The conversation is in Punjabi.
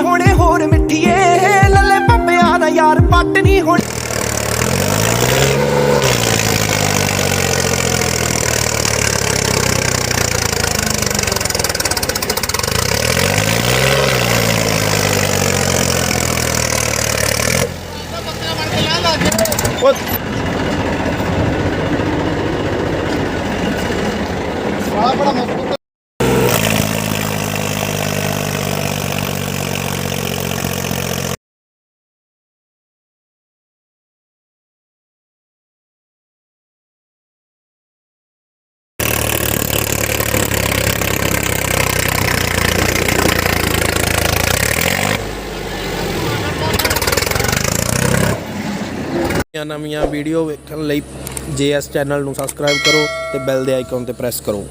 होने होर मिठिए लले पप्पिया ना यार पट नहीं होने। ਨਵੀਆਂ ਵੀਡੀਓ ਵੇਖਣ ਲਈ JS ਚੈਨਲ ਨੂੰ ਸਬਸਕ੍ਰਾਈਬ ਕਰੋ ਤੇ ਬੈਲ ਦੇ ਆਈਕਨ ਤੇ ਪ੍ਰੈਸ ਕਰੋ।